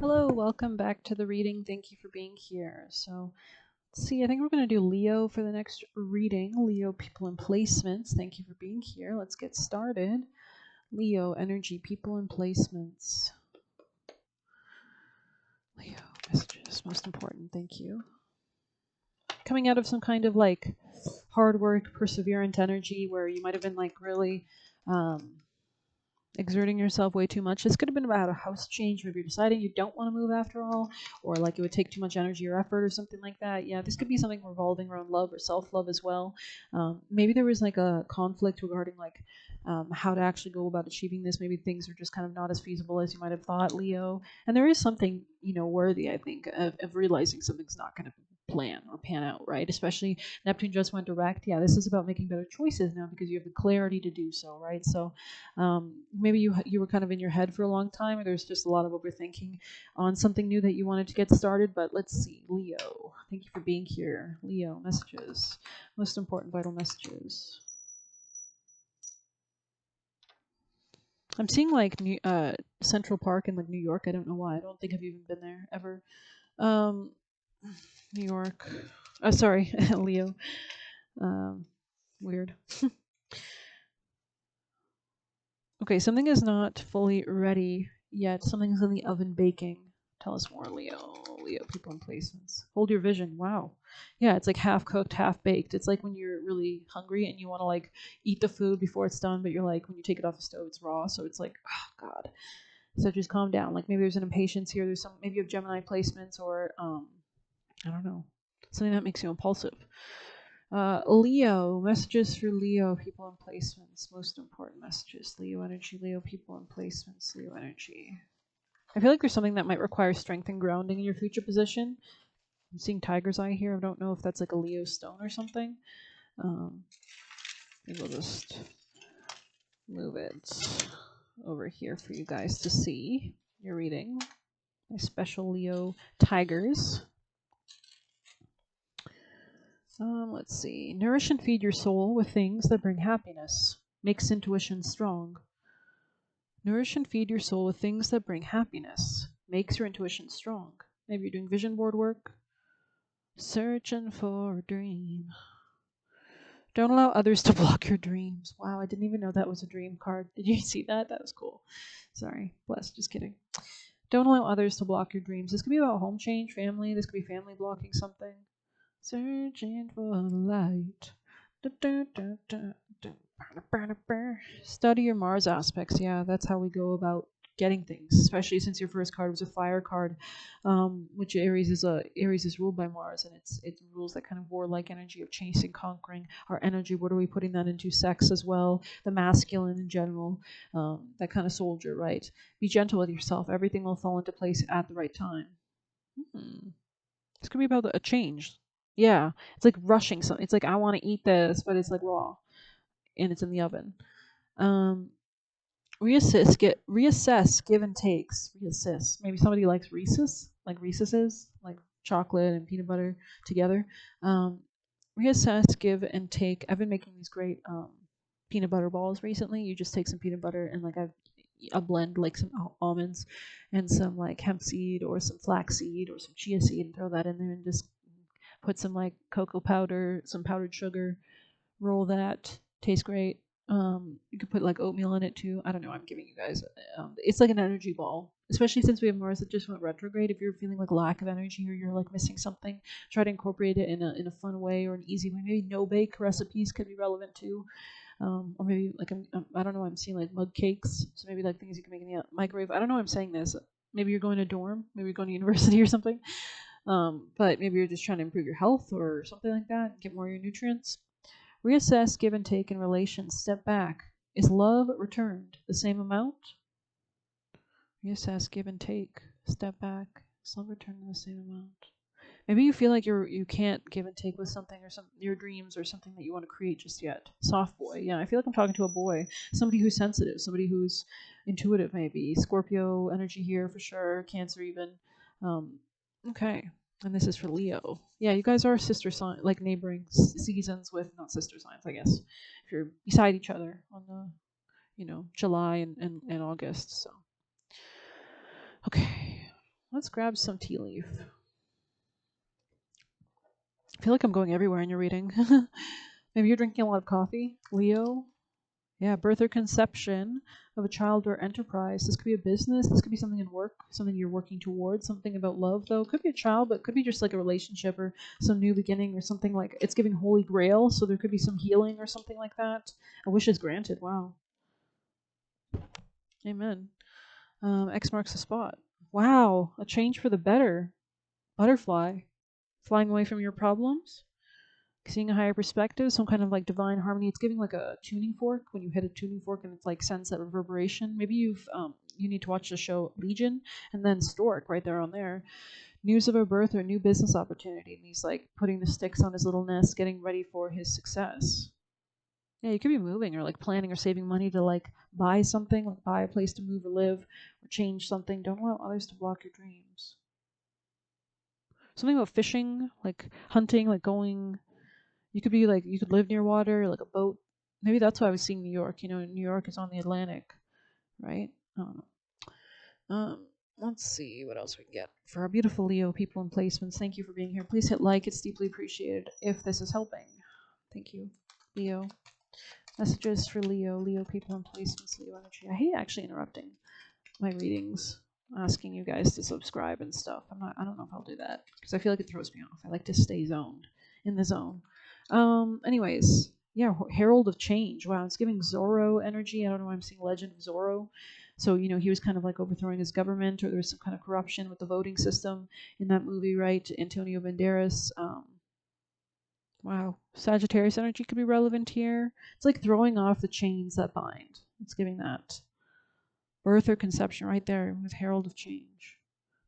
Hello, welcome back to the reading. Thank you for being here. So, let's see, I think we're going to do Leo for the next reading. Leo, people and placements. Thank you for being here. Let's get started. Leo, energy, people and placements. Leo, messages, most important. Thank you. Coming out of some kind of like hard work, perseverant energy where you might have been like really exerting yourself way too much. This could have been about a house change. Maybe you're deciding you don't want to move after all, or like it would take too much energy or effort or something like that. Yeah, this could be something revolving around love or self-love as well. Maybe there was like a conflict regarding like how to actually go about achieving this. Maybe things are just kind of not as feasible as you might have thought, Leo. And there is something, worthy, I think, of realizing something's not going to plan or pan out, right? Especially Neptune just went direct. Yeah, this is about making better choices now because you have the clarity to do so, right? So maybe you were kind of in your head for a long time, or there's just a lot of overthinking on something new that you wanted to get started. But let's see, Leo. Thank you for being here. Leo, messages, most important vital messages. I'm seeing like Central Park in like New York. I don't know why. I don't think I've even been there ever. Um, New York. Sorry, Leo. Weird. Okay, something is not fully ready yet. Something's in the oven baking. Tell us more, Leo. Leo, people and placements. Hold your vision. Wow. Yeah, it's like half cooked, half baked. It's like when you're really hungry and you want to like eat the food before it's done, but you're like, when you take it off the stove, it's raw. So it's like, oh, God. So just calm down. Like maybe there's an impatience here. There's maybe you have Gemini placements or, I don't know, something that makes you impulsive. Leo, messages for Leo, people and placements. Most important messages. Leo energy, Leo people and placements, Leo energy. I feel like there's something that might require strength and grounding in your future position. I'm seeing tiger's eye here. I don't know if that's like a Leo stone or something. Maybe we'll just move it over here for you guys to see. Your reading. My special Leo tigers. Let's see. Nourish and feed your soul with things that bring happiness. Makes intuition strong. Nourish and feed your soul with things that bring happiness. Makes your intuition strong. Maybe you're doing vision board work. Searching for a dream. Don't allow others to block your dreams. Wow, I didn't even know that was a dream card. Did you see that? That was cool. Sorry. Bless. Just kidding. Don't allow others to block your dreams. This could be about home change, family. This could be family blocking something. Searching for light. Study your Mars aspects. Yeah, that's how we go about getting things. Especially since your first card was a fire card, which Aries is ruled by Mars, and it rules that kind of warlike energy of chasing, conquering. Our energy. What are we putting that into? Sex as well, the masculine in general. That kind of soldier, right? Be gentle with yourself. Everything will fall into place at the right time. It's gonna be about a change. Yeah, it's like rushing something. It's like I want to eat this, but it's like raw, and it's in the oven. Um, reassess, give and takes. Reassess. Maybe somebody likes Reese's, like Reese's, like chocolate and peanut butter together. Um, reassess, give and take. I've been making these great peanut butter balls recently. You just take some peanut butter and like a blend like some almonds and some like hemp seed or some flax seed or some chia seed and throw that in there and just put some like cocoa powder, some powdered sugar, roll that. Tastes great. You could put like oatmeal in it too. I don't know. I'm giving you guys. It's like an energy ball, especially since we have Mars that just went retrograde. If you're feeling like lack of energy or you're like missing something, try to incorporate it in a fun way or an easy way. Maybe no bake recipes could be relevant too. Or maybe like I don't know. I'm seeing like mug cakes, so maybe like things you can make in the microwave. I don't know. I'm saying this. Maybe you're going to dorm. Maybe you're going to university or something. But maybe you're just trying to improve your health or something like that. Get more of your nutrients. Reassess, give and take in relations. Step back. Is love returned the same amount? Reassess, give and take. Step back. Is love returned the same amount? Maybe you feel like you can't give and take with something or some your dreams or something that you want to create just yet. Soft boy. Yeah, I feel like I'm talking to a boy. Somebody who's sensitive, somebody who's intuitive maybe. Scorpio energy here for sure. Cancer even. Okay. And this is for Leo. Yeah, you guys are sister sign, like neighboring seasons with not sister signs, I guess. If you're beside each other on the, July and August. So, okay, let's grab some tea leaf. I feel like I'm going everywhere in your reading. Maybe you're drinking a lot of coffee, Leo. Yeah, birth or conception of a child or enterprise. This could be a business. This could be something in work, something you're working towards, something about love, though. It could be a child, but it could be just like a relationship or some new beginning or something like it's giving Holy Grail, so there could be some healing or something like that. A wish is granted. Wow. Amen. X marks the spot. Wow, a change for the better. Butterfly. Flying away from your problems. Seeing a higher perspective, some kind of like divine harmony. It's giving like a tuning fork when you hit a tuning fork and it's like sends that reverberation. Maybe you need to watch the show Legion and then Stork right there on there. News of a birth or a new business opportunity. And he's like putting the sticks on his little nest, getting ready for his success. Yeah, you could be moving or like planning or saving money to like buy something, like buy a place to move or live or change something. Don't allow others to block your dreams. Something about fishing, like hunting, like going. You could be like, you could live near water, like a boat. Maybe that's why I was seeing New York. You know, New York is on the Atlantic, right? I don't know. Let's see what else we can get. For our beautiful Leo people and placements, thank you for being here. Please hit like. It's deeply appreciated if this is helping. Thank you, Leo. Messages for Leo, Leo people and placements, Leo energy. I hate actually interrupting my readings, asking you guys to subscribe and stuff. I don't know if I'll do that because I feel like it throws me off. I like to stay zoned in the zone. Anyways, yeah, Herald of Change. Wow, it's giving Zorro energy. I don't know why I'm seeing Legend of Zorro. So, you know, he was kind of like overthrowing his government, or there was some kind of corruption with the voting system in that movie, right? Antonio Banderas. Wow, Sagittarius energy could be relevant here. It's like throwing off the chains that bind. It's giving that. Birth or conception right there with Herald of Change.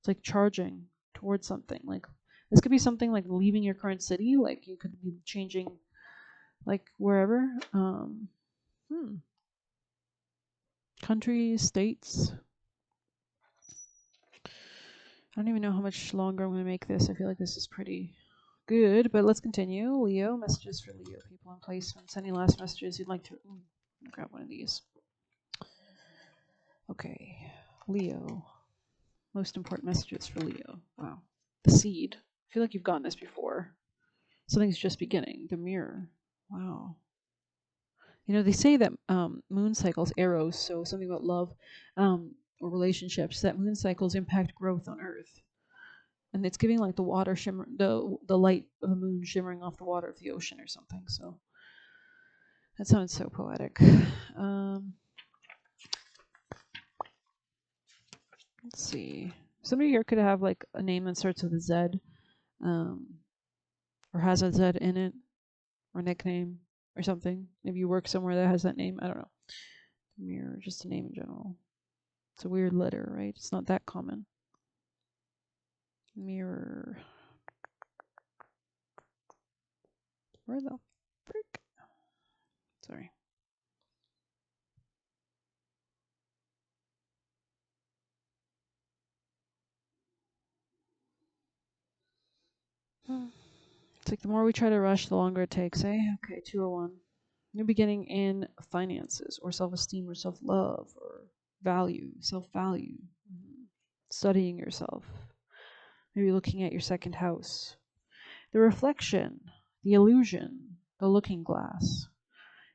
It's like charging towards something. Like this could be something like leaving your current city. Like you could be changing like wherever. Countries, states. I don't even know how much longer I'm going to make this. I feel like this is pretty good, but let's continue. Leo, messages for Leo people in placements. Any last messages you'd like to grab one of these? Okay, Leo. Most important messages for Leo. Wow. The seed. I feel like you've gotten this before. Something's just beginning. The mirror. Wow. You know, they say that moon cycles, eros, so something about love or relationships, that moon cycles impact growth on Earth. And it's giving like the water shimmer, the light of the moon shimmering off the water of the ocean or something. So that sounds so poetic. Let's see. Somebody here could have like a name that starts with a Z, or has a Z in it, or nickname or something. Maybe you work somewhere that has that name. I don't know. Mirror, just a name in general. It's a weird letter, right? It's not that common. Mirror. Where the frick? Sorry. It's like the more we try to rush, the longer it takes, eh? Okay, 201. New beginning in finances or self-esteem or self-love or value, self-value. Studying yourself. Maybe looking at your second house. The reflection, the illusion, the looking glass.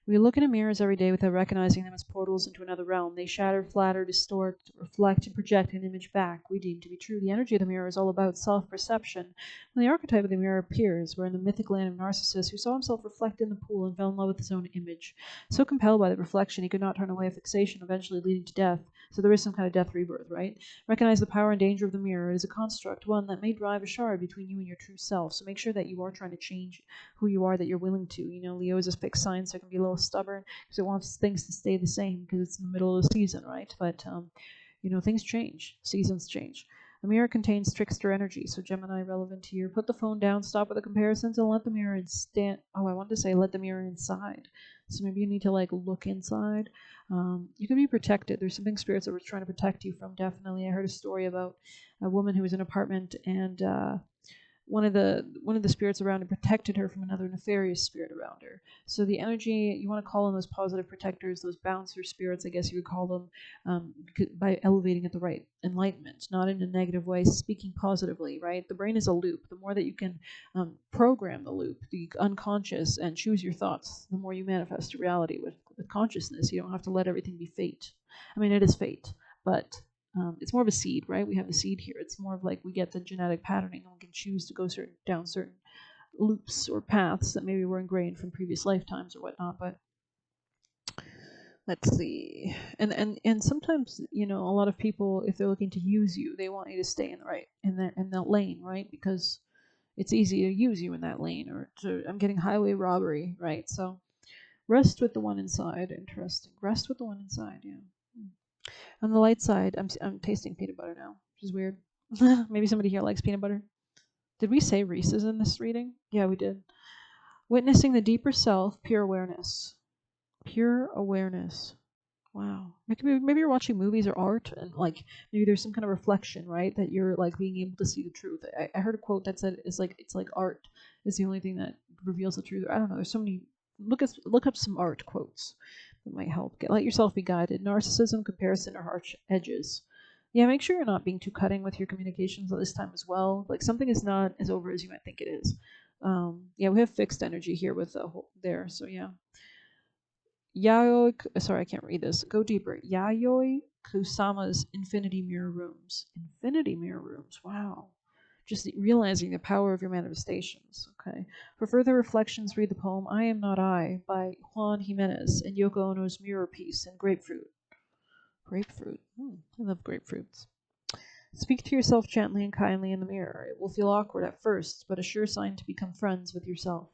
We look into mirrors every day without recognizing them as portals into another realm. They shatter, flatter, distort, reflect, and project an image back we deem to be true. The energy of the mirror is all about self-perception. When the archetype of the mirror appears, we're in the mythic land of Narcissus, who saw himself reflected in the pool and fell in love with his own image. So compelled by the reflection, he could not turn away a fixation, eventually leading to death. So there is some kind of death rebirth, right? Recognize the power and danger of the mirror. It is a construct, one that may drive a shard between you and your true self. So make sure that you are trying to change who you are, that you're willing to. You know, Leo is a fixed sign, so it can be a little stubborn because it wants things to stay the same because it's in the middle of the season, right? But you know, things change, seasons change. The mirror contains trickster energy, so Gemini relevant here. Put the phone down, stop with the comparisons, and let the mirror let the mirror inside. So maybe you need to like look inside. You can be protected. There's something spirits that were trying to protect you from. Definitely, I heard a story about a woman who was in an apartment and one of the spirits around her protected her from another nefarious spirit around her. So the energy, you want to call on those positive protectors, those bouncer spirits, I guess you would call them, by elevating at the right enlightenment, not in a negative way, speaking positively, right? The brain is a loop. The more that you can program the loop, the unconscious, and choose your thoughts, the more you manifest your reality with consciousness. You don't have to let everything be fate. I mean, it is fate, but it's more of a seed, right? We have the seed here. It's more of like we get the genetic patterning and we can choose to go down certain loops or paths that maybe were ingrained from previous lifetimes or whatnot. But let's see. And sometimes, you know, a lot of people, if they're looking to use you, they want you to stay in that lane, right? Because it's easy to use you in that lane, or I'm getting highway robbery, right? So rest with the one inside. Interesting. Rest with the one inside, yeah. On the light side, I'm tasting peanut butter now, which is weird. Maybe somebody here likes peanut butter. Did we say Reese's in this reading? Yeah, we did. Witnessing the deeper self, pure awareness. Pure awareness. Wow. Maybe you're watching movies or art, and like maybe there's some kind of reflection, right? That you're like being able to see the truth. I heard a quote that said it's like art is the only thing that reveals the truth. I don't know. There's so many. Look up some art quotes that might help. Let yourself be guided. Narcissism, comparison, or harsh edges. Yeah, make sure you're not being too cutting with your communications at this time as well. Like something is not as over as you might think it is. Yeah, we have fixed energy here with the whole there. So yeah. Yayoi, sorry, I can't read this. Go deeper. Yayoi Kusama's Infinity Mirror Rooms. Infinity Mirror Rooms. Wow. Just realizing the power of your manifestations. Okay. For further reflections, read the poem I Am Not I by Juan Jimenez and Yoko Ono's Mirror Piece and Grapefruit. Grapefruit. I love grapefruits. Speak to yourself gently and kindly in the mirror. It will feel awkward at first, but a sure sign to become friends with yourself.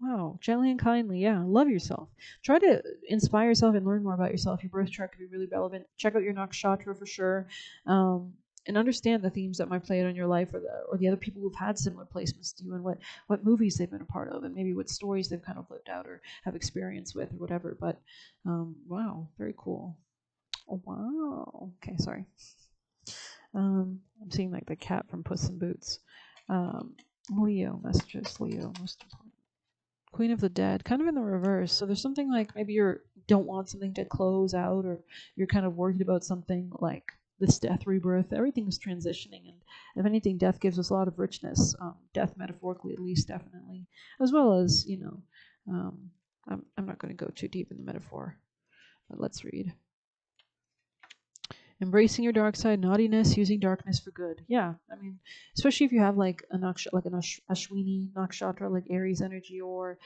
Wow, gently and kindly, yeah. Love yourself. Try to inspire yourself and learn more about yourself. Your birth chart could be really relevant. Check out your nakshatra for sure, and understand the themes that might play out in your life, or the other people who've had similar placements to you, and what movies they've been a part of, and maybe what stories they've kind of lived out or have experience with, or whatever. But wow, very cool. Oh wow. Okay, sorry. I'm seeing like the cat from Puss in Boots. Leo messages. Leo, most important. Queen of the Dead, kind of in the reverse. So there's something like maybe you don't want something to close out, or you're kind of worried about something like this death, rebirth. Everything's transitioning, and if anything, death gives us a lot of richness. Death, metaphorically, at least, definitely, as well as I'm not going to go too deep in the metaphor, but let's read. Embracing your dark side, naughtiness, using darkness for good. Yeah, I mean, especially if you have like an Ashwini nakshatra, like Aries energy, or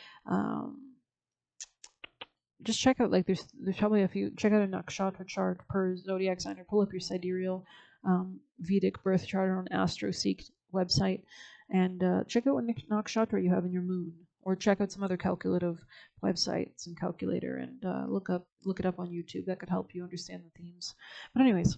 just check out like there's probably a few. Check out a nakshatra chart per zodiac sign, or pull up your sidereal Vedic birth chart on AstroSeek website, and check out what nakshatra you have in your moon, or check out some other calculative websites and calculator, and look it up on YouTube. That could help you understand the themes. But anyways,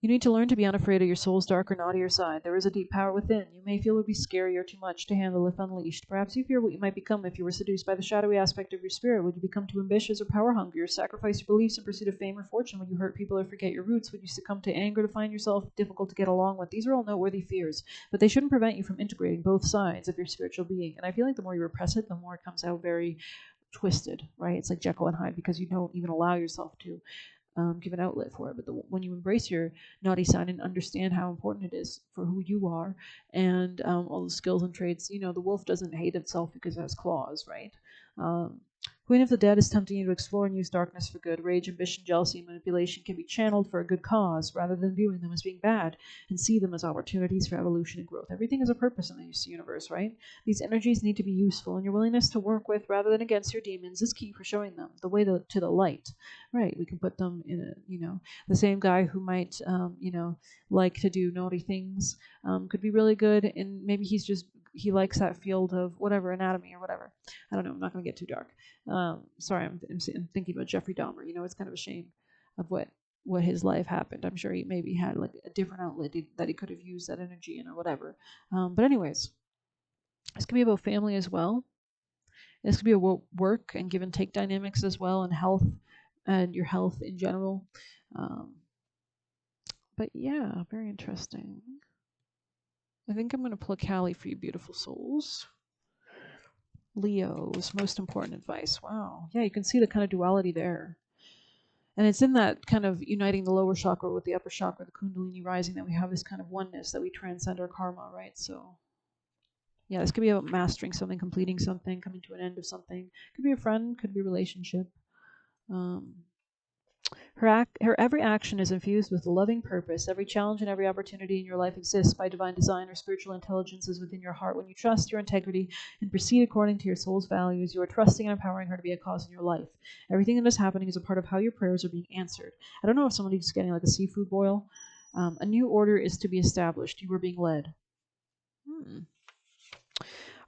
you need to learn to be unafraid of your soul's dark or naughtier side. There is a deep power within. You may feel it would be scary or too much to handle if unleashed. Perhaps you fear what you might become if you were seduced by the shadowy aspect of your spirit. Would you become too ambitious or power hungry, or sacrifice your beliefs in pursuit of fame or fortune? Would you hurt people or forget your roots? Would you succumb to anger to find yourself difficult to get along with? These are all noteworthy fears, but they shouldn't prevent you from integrating both sides of your spiritual being. And I feel like the more you repress it, the more it comes out very twisted, right? It's like Jekyll and Hyde, because you don't even allow yourself to give an outlet for it. But when you embrace your naughty side and understand how important it is for who you are, and all the skills and traits, the wolf doesn't hate itself because it has claws, right? Queen of the Dead is tempting you to explore and use darkness for good. Rage, ambition, jealousy, and manipulation can be channeled for a good cause rather than viewing them as being bad, and see them as opportunities for evolution and growth. Everything has a purpose in the universe, right? These energies need to be useful, and your willingness to work with rather than against your demons is key for showing them the way to the light, right? We can put them in the same guy who might, like to do naughty things, could be really good, and maybe he likes that field of whatever, anatomy or whatever. I don't know. I'm not going to get too dark. Sorry, I'm thinking about Jeffrey Dahmer. It's kind of a shame of what his life happened. I'm sure he maybe had like a different outlet that he could have used that energy in or whatever. But anyways, this could be about family as well. This could be about work and give and take dynamics as well, and health, and your health in general. But yeah, very interesting. I think I'm going to pull a Kali for you beautiful souls. Leo's most important advice. Wow. Yeah, you can see the kind of duality there. And it's in that kind of uniting the lower chakra with the upper chakra, the Kundalini rising, that we have this kind of oneness, that we transcend our karma, right? So, yeah, this could be about mastering something, completing something, coming to an end of something. Could be a friend, could be a relationship. Um, her every action is infused with loving purpose. Every challenge and every opportunity in your life exists by divine design or spiritual intelligence is within your heart. When you trust your integrity and proceed according to your soul's values, you are trusting and empowering her to be a cause in your life. Everything that is happening is a part of how your prayers are being answered. I don't know if somebody's getting like a seafood boil. A new order is to be established. You are being led.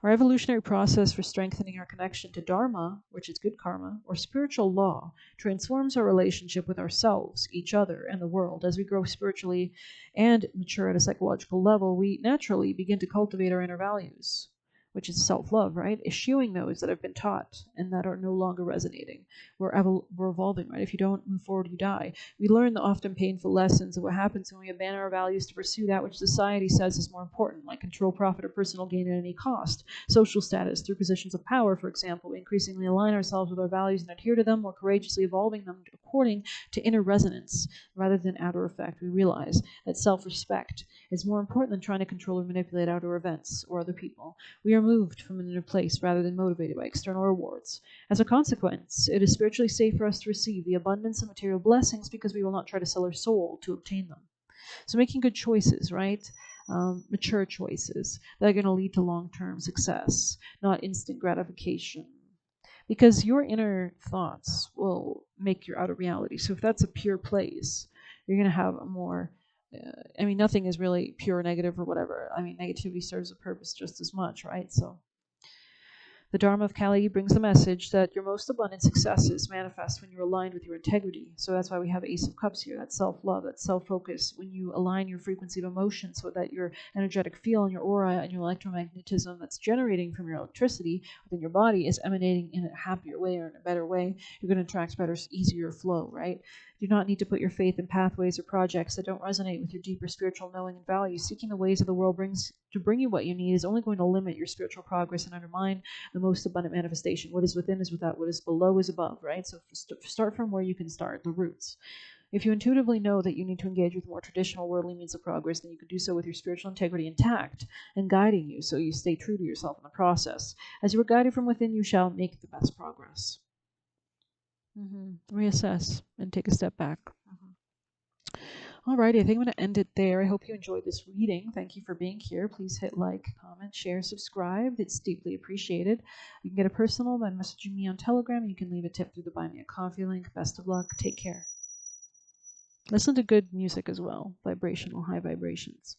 Our evolutionary process for strengthening our connection to Dharma, which is good karma, or spiritual law, transforms our relationship with ourselves, each other, and the world. As we grow spiritually and mature at a psychological level, we naturally begin to cultivate our inner values, which is self-love, right? Eschewing those that have been taught and that are no longer resonating. We're evolving, right? If you don't move forward, you die. We learn the often painful lessons of what happens when we abandon our values to pursue that which society says is more important, like control, profit, or personal gain at any cost. Social status, through positions of power, for example, we increasingly align ourselves with our values and adhere to them, more courageously evolving them according to inner resonance rather than outer effect. We realize that self-respect is more important than trying to control or manipulate outer events or other people. We are moved from an inner place rather than motivated by external rewards. As a consequence, it is spiritually safe for us to receive the abundance of material blessings because we will not try to sell our soul to obtain them. So making good choices, right? Mature choices that are going to lead to long-term success, not instant gratification. Because your inner thoughts will make your outer reality. So if that's a pure place, you're going to have a more nothing is really pure negative or whatever. Negativity serves a purpose just as much, right? So the Dharma of Kali brings the message that your most abundant successes manifest when you're aligned with your integrity. So that's why we have Ace of Cups here, that self-love, that self-focus. When you align your frequency of emotion so that your energetic field and your aura and your electromagnetism that's generating from your electricity within your body is emanating in a happier way or in a better way, you're going to attract better, easier flow, right? You do not need to put your faith in pathways or projects that don't resonate with your deeper spiritual knowing and values. Seeking the ways of the world to bring you what you need is only going to limit your spiritual progress and undermine the most abundant manifestation. What is within is without. What is below is above, right? So start from where you can start, the roots. If you intuitively know that you need to engage with more traditional worldly means of progress, then you can do so with your spiritual integrity intact and guiding you so you stay true to yourself in the process. As you are guided from within, you shall make the best progress. Reassess and take a step back. Alrighty, I think I'm going to end it there. I hope you enjoyed this reading. Thank you for being here. Please hit like, comment, share, subscribe. It's deeply appreciated. You can get a personal by messaging me on Telegram. You can leave a tip through the Buy Me a Coffee link. Best of luck. Take care. Listen to good music as well. Vibrational, high vibrations.